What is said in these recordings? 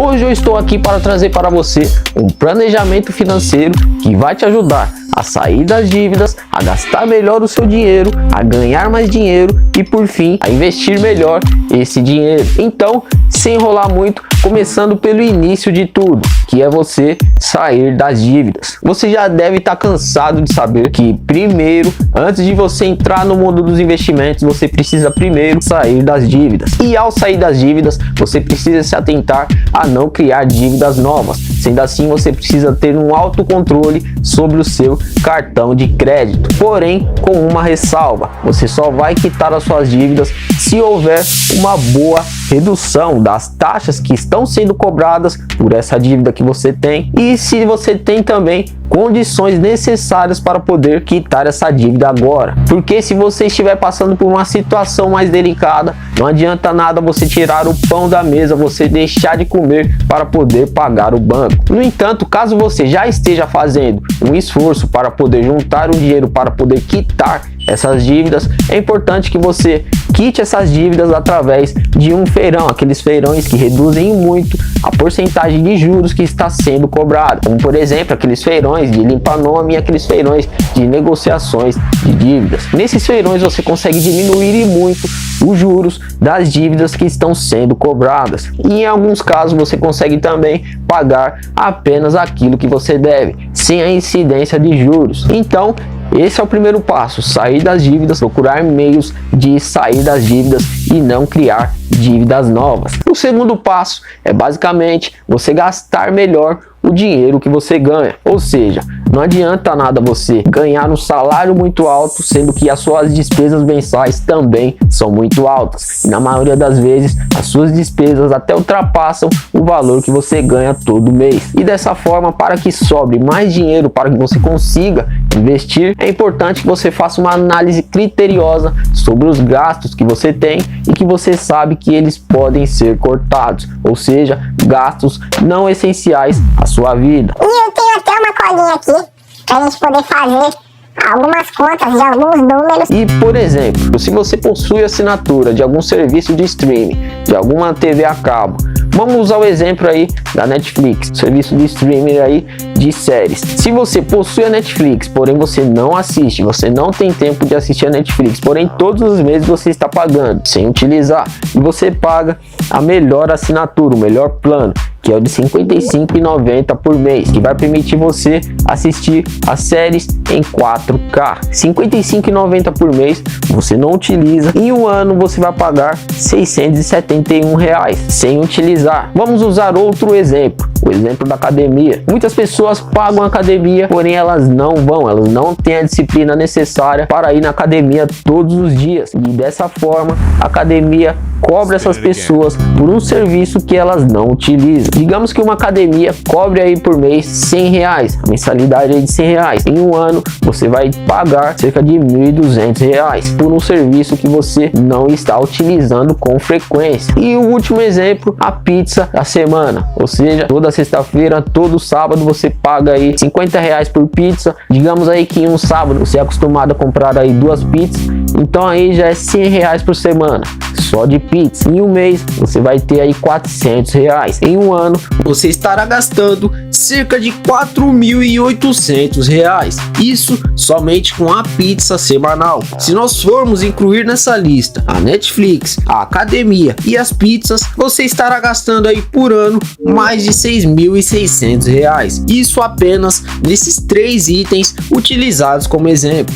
Hoje eu estou aqui para trazer para você um planejamento financeiro que vai te ajudar a sair das dívidas, a gastar melhor o seu dinheiro, a ganhar mais dinheiro e por fim a investir melhor esse dinheiro. Então, sem enrolar muito, começando pelo início de tudo, que é você sair das dívidas. Você já deve estar cansado de saber que primeiro, antes de você entrar no mundo dos investimentos, você precisa primeiro sair das dívidas. E ao sair das dívidas, você precisa se atentar a não criar dívidas novas. Sendo assim, você precisa ter um autocontrole sobre o seu cartão de crédito. Porém, com uma ressalva: você só vai quitar as suas dívidas se houver uma boa redução das taxas que estão sendo cobradas por essa dívida que você tem e se você tem também condições necessárias para poder quitar essa dívida agora. Porque se você estiver passando por uma situação mais delicada, não adianta nada você tirar o pão da mesa, você deixar de comer para poder pagar o banco. No entanto, caso você já esteja fazendo um esforço para poder juntar um dinheiro para poder quitar essas dívidas, é importante que você quite essas dívidas através de um feirão, aqueles feirões que reduzem muito a porcentagem de juros que está sendo cobrada, como por exemplo aqueles feirões de limpa-nome e aqueles feirões de negociações de dívidas. Nesses feirões você consegue diminuir muito os juros das dívidas que estão sendo cobradas e em alguns casos você consegue também pagar apenas aquilo que você deve, sem a incidência de juros. Então, esse é o primeiro passo: sair das dívidas, procurar meios de sair das dívidas e não criar dívidas novas. O segundo passo é basicamente você gastar melhor o dinheiro que você ganha. Ou seja, não adianta nada você ganhar um salário muito alto, sendo que as suas despesas mensais também são muito altas. E na maioria das vezes, as suas despesas até ultrapassam o valor que você ganha todo mês. E dessa forma, para que sobre mais dinheiro, para que você consiga investir, é importante que você faça uma análise criteriosa sobre os gastos que você tem e que você sabe que eles podem ser cortados. Ou seja, gastos não essenciais à sua vida. E eu tenho até uma colinha aqui para a gente poder fazer algumas contas de alguns números. E por exemplo, se você possui assinatura de algum serviço de streaming, de alguma TV a cabo, vamos usar o exemplo aí da Netflix, serviço de streaming aí de séries. Se você possui a Netflix, porém você não assiste, você não tem tempo de assistir a Netflix, porém todos os meses você está pagando sem utilizar, e você paga a melhor assinatura, o melhor plano, que é o de R$ 55,90 por mês, que vai permitir você assistir as séries em 4K. R$ 55,90 por mês, você não utiliza, em um ano você vai pagar R$ 671 sem utilizar. Vamos usar outro exemplo, o exemplo da academia. Muitas pessoas pagam a academia, porém elas não vão, elas não têm a disciplina necessária para ir na academia todos os dias, e dessa forma a academia cobra essas pessoas por um serviço que elas não utilizam. Digamos que uma academia cobre aí por mês R$100, a mensalidade é de R$100. Em um ano você vai pagar cerca de R$1.200 por um serviço que você não está utilizando com frequência. E o último exemplo, a pizza da semana, ou seja, toda sexta-feira, todo sábado você paga aí R$50 por pizza. Digamos aí que em um sábado você é acostumado a comprar aí 2 pizzas, então aí já é R$100 por semana só de pizza. Em um mês você vai ter aí R$400. Em um ano você estará gastando cerca de R$4.800. Isso somente com a pizza semanal. Se nós formos incluir nessa lista a Netflix, a academia e as pizzas, você estará gastando aí por ano mais de R$6.600. Isso apenas nesses 3 itens utilizados como exemplo.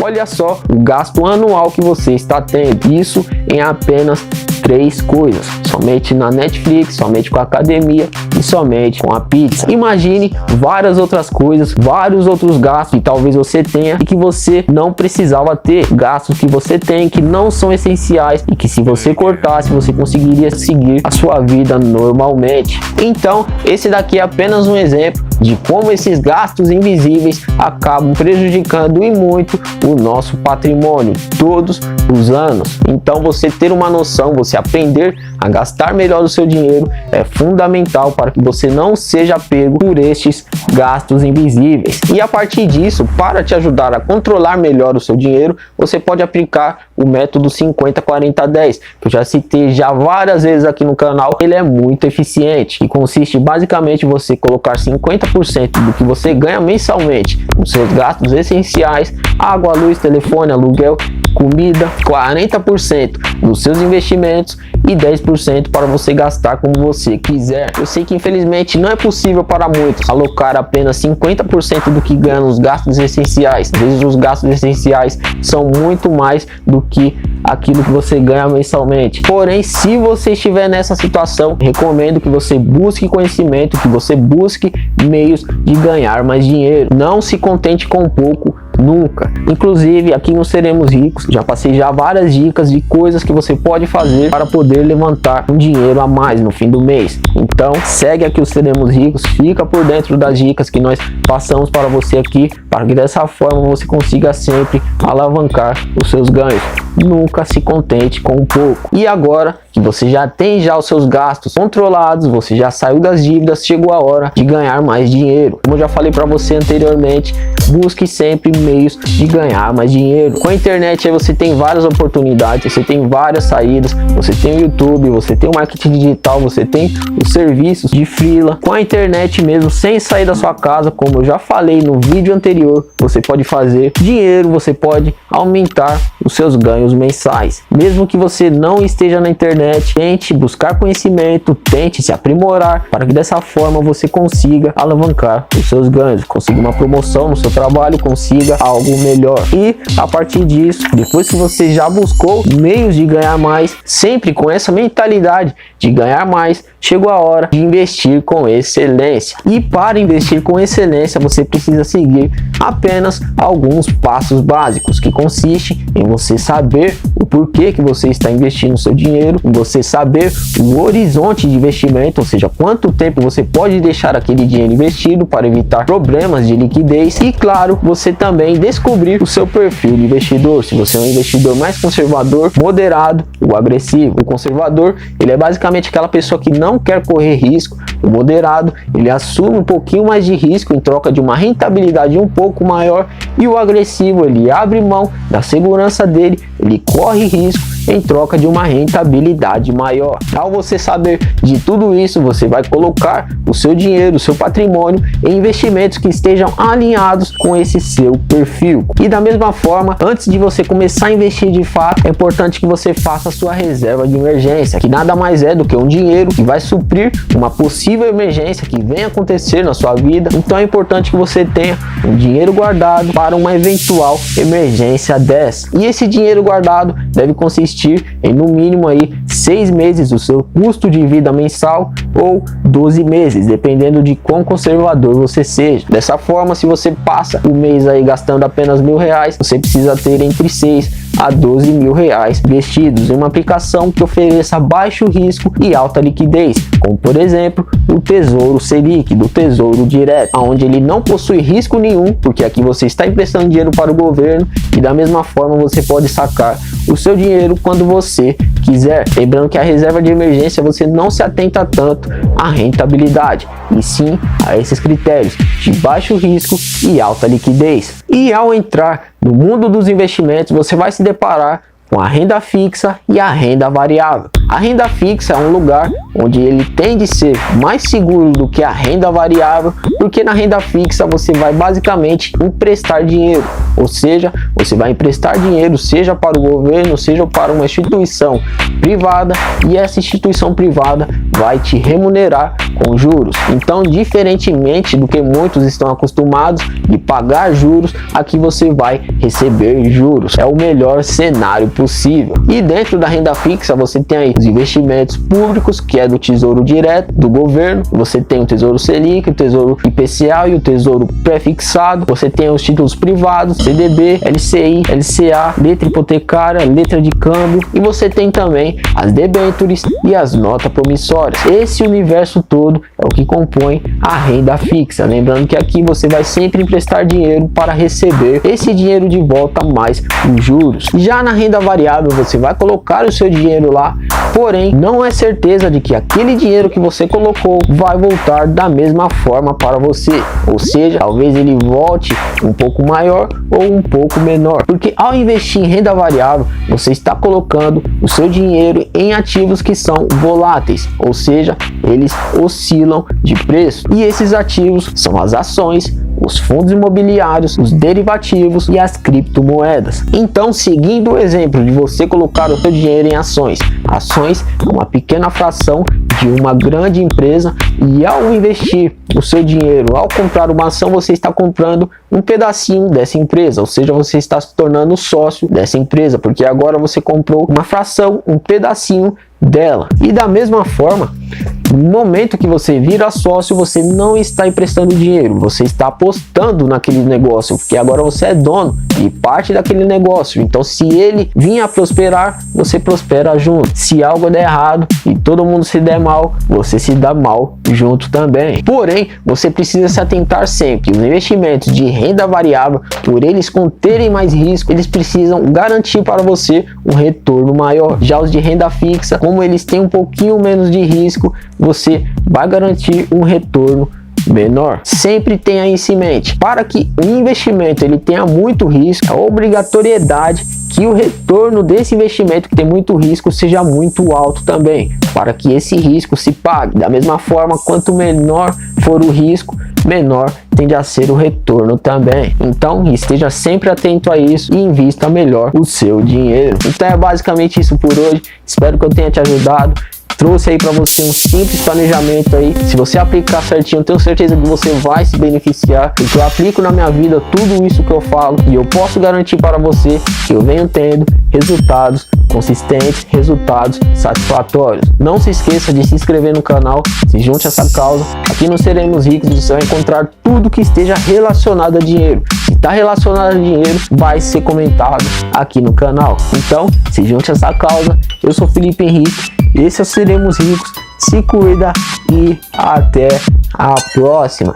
Olha só o gasto anual que você está tendo, isso em apenas 3 coisas, somente na Netflix, somente com a academia e somente com a pizza. Imagine várias outras coisas, vários outros gastos que talvez você tenha e que você não precisava ter, gastos que você tem que não são essenciais e que se você cortasse você conseguiria seguir a sua vida normalmente. Então esse daqui é apenas um exemplo de como esses gastos invisíveis acabam prejudicando e muito o nosso patrimônio todos os anos. Então você ter uma noção, você aprender a gastar melhor o seu dinheiro é fundamental para que você não seja pego por estes gastos invisíveis. E a partir disso, para te ajudar a controlar melhor o seu dinheiro, você pode aplicar o método 50-40-10, que eu já citei já várias vezes aqui no canal. Ele é muito eficiente e consiste basicamente em você colocar 50% do que você ganha mensalmente nos seus gastos essenciais: água, luz, telefone, aluguel, comida, 40% dos seus investimentos e 10% para você gastar como você quiser. Eu sei que infelizmente não é possível para muitos alocar apenas 50% do que ganha nos gastos essenciais. Às vezes os gastos essenciais são muito mais do que aquilo que você ganha mensalmente. Porém, se você estiver nessa situação, recomendo que você busque conhecimento, que você busque meios de ganhar mais dinheiro. Não se contente com pouco, nunca. Inclusive, aqui no Seremos Ricos, já passei várias dicas de coisas que você pode fazer para poder levantar um dinheiro a mais no fim do mês. Então, segue aqui o Seremos Ricos, fica por dentro das dicas que nós passamos para você aqui, para que dessa forma você consiga sempre alavancar os seus ganhos. Nunca se contente com pouco. E agora que você já tem os seus gastos controlados, você já saiu das dívidas, chegou a hora de ganhar mais dinheiro. Como eu já falei para você anteriormente, busque sempre meios de ganhar mais dinheiro. Com a internet aí você tem várias oportunidades, você tem várias saídas, você tem o YouTube, você tem o marketing digital, você tem os serviços de freela. Com a internet mesmo, sem sair da sua casa, como eu já falei no vídeo anterior, você pode fazer dinheiro, você pode aumentar os seus ganhos mensais. Mesmo que você não esteja na internet, tente buscar conhecimento, tente se aprimorar, para que dessa forma você consiga alavancar os seus ganhos, consiga uma promoção no seu trabalho, consiga algo melhor. E a partir disso, depois que você já buscou meios de ganhar mais, sempre com essa mentalidade de ganhar mais, chegou a hora de investir com excelência. E para investir com excelência, você precisa seguir apenas alguns passos básicos, que consiste em você saber o porquê que você está investindo seu dinheiro, em você saber o horizonte de investimento, ou seja, quanto tempo você pode deixar aquele dinheiro investido para evitar problemas de liquidez. E claro, você também descobrir o seu perfil de investidor, se você é um investidor mais conservador, moderado ou agressivo. O conservador, ele é basicamente aquela pessoa que não quer correr risco. O moderado, ele assume um pouquinho mais de risco em troca de uma rentabilidade um pouco maior, e o agressivo, ele abre mão da segurança dele, ele corre risco em troca de uma rentabilidade maior. Ao você saber de tudo isso, você vai colocar o seu dinheiro, o seu patrimônio em investimentos que estejam alinhados com esse seu perfil. E da mesma forma, antes de você começar a investir de fato, é importante que você faça a sua reserva de emergência, que nada mais é do que um dinheiro que vai suprir uma possível emergência que venha acontecer na sua vida. Então é importante que você tenha um dinheiro guardado para uma eventual emergência dessa. E esse dinheiro guardado deve consistir em no mínimo aí 6 meses do seu custo de vida mensal, ou 12 meses, dependendo de quão conservador você seja. Dessa forma, se você passa o mês aí gastando apenas R$1.000, você precisa ter entre 6 a 12 mil reais investidos em uma aplicação que ofereça baixo risco e alta liquidez, como por exemplo o Tesouro Selic, do Tesouro Direto, onde ele não possui risco nenhum, porque aqui você está emprestando dinheiro para o governo, e da mesma forma você pode sacar o seu dinheiro quando você quiser. Lembrando que a reserva de emergência você não se atenta tanto à rentabilidade, e sim a esses critérios de baixo risco e alta liquidez. E ao entrar no mundo dos investimentos, você vai se deparar com a renda fixa e a renda variável. A renda fixa é um lugar onde ele tende a ser mais seguro do que a renda variável, porque na renda fixa você vai basicamente emprestar dinheiro, ou seja, você vai emprestar dinheiro seja para o governo, seja para uma instituição privada, e essa instituição privada vai te remunerar com juros. Então, diferentemente do que muitos estão acostumados de pagar juros, aqui você vai receber juros. É o melhor cenário possível. E dentro da renda fixa você tem aí os investimentos públicos, que é do Tesouro Direto do governo. Você tem o Tesouro Selic, o Tesouro IPCA e o Tesouro Pré-fixado. Você tem os títulos privados, CDB, LCI, LCA, letra hipotecária, letra de câmbio, e você tem também as debêntures e as notas promissórias. Esse universo todo é o que compõe a renda fixa. Lembrando que aqui você vai sempre emprestar dinheiro para receber esse dinheiro de volta mais os juros. Já na renda variável, você vai colocar o seu dinheiro lá, porém não é certeza de que aquele dinheiro que você colocou vai voltar da mesma forma para você, ou seja, talvez ele volte um pouco maior ou um pouco menor, porque ao investir em renda variável, você está colocando o seu dinheiro em ativos que são voláteis, ou seja, eles oscilam de preço, e esses ativos são as ações, os fundos imobiliários, os derivativos e as criptomoedas. Então, seguindo o exemplo de você colocar o seu dinheiro em ações, ações é uma pequena fração de uma grande empresa, e ao investir o seu dinheiro, ao comprar uma ação, você está comprando um pedacinho dessa empresa, ou seja, você está se tornando sócio dessa empresa, porque agora você comprou uma fração, um pedacinho dela. E da mesma forma, no momento que você vira sócio, você não está emprestando dinheiro, você está apostando naquele negócio, porque agora você é dono e parte daquele negócio. Então, se ele vir a prosperar, você prospera junto. Se algo der errado e todo mundo se der mal, você se dá mal junto também. Porém, você precisa se atentar sempre. Os investimentos de renda variável, por eles conterem mais risco, eles precisam garantir para você um retorno maior. Já os de renda fixa, como eles têm um pouquinho menos de risco, você vai garantir um retorno menor. Sempre tenha isso em mente. Para que o investimento ele tenha muito risco, a obrigatoriedade que o retorno desse investimento que tem muito risco seja muito alto também, para que esse risco se pague. Da mesma forma, quanto menor for o risco, menor tende a ser o retorno também. Então, esteja sempre atento a isso e invista melhor o seu dinheiro. Então é basicamente isso por hoje. Espero que eu tenha te ajudado. Trouxe aí para você um simples planejamento aí. Se você aplicar certinho, eu tenho certeza que você vai se beneficiar, porque eu aplico na minha vida tudo isso que eu falo, e eu posso garantir para você que eu venho tendo resultados consistentes, resultados satisfatórios. Não se esqueça de se inscrever no canal, se junte a essa causa. Aqui no Seremos Ricos você vai encontrar tudo que esteja relacionado a dinheiro. Se está relacionado a dinheiro, vai ser comentado aqui no canal. Então, se junte a essa causa. Eu sou Felipe Henrique, esse é o Seremos Ricos. Se cuida e até a próxima.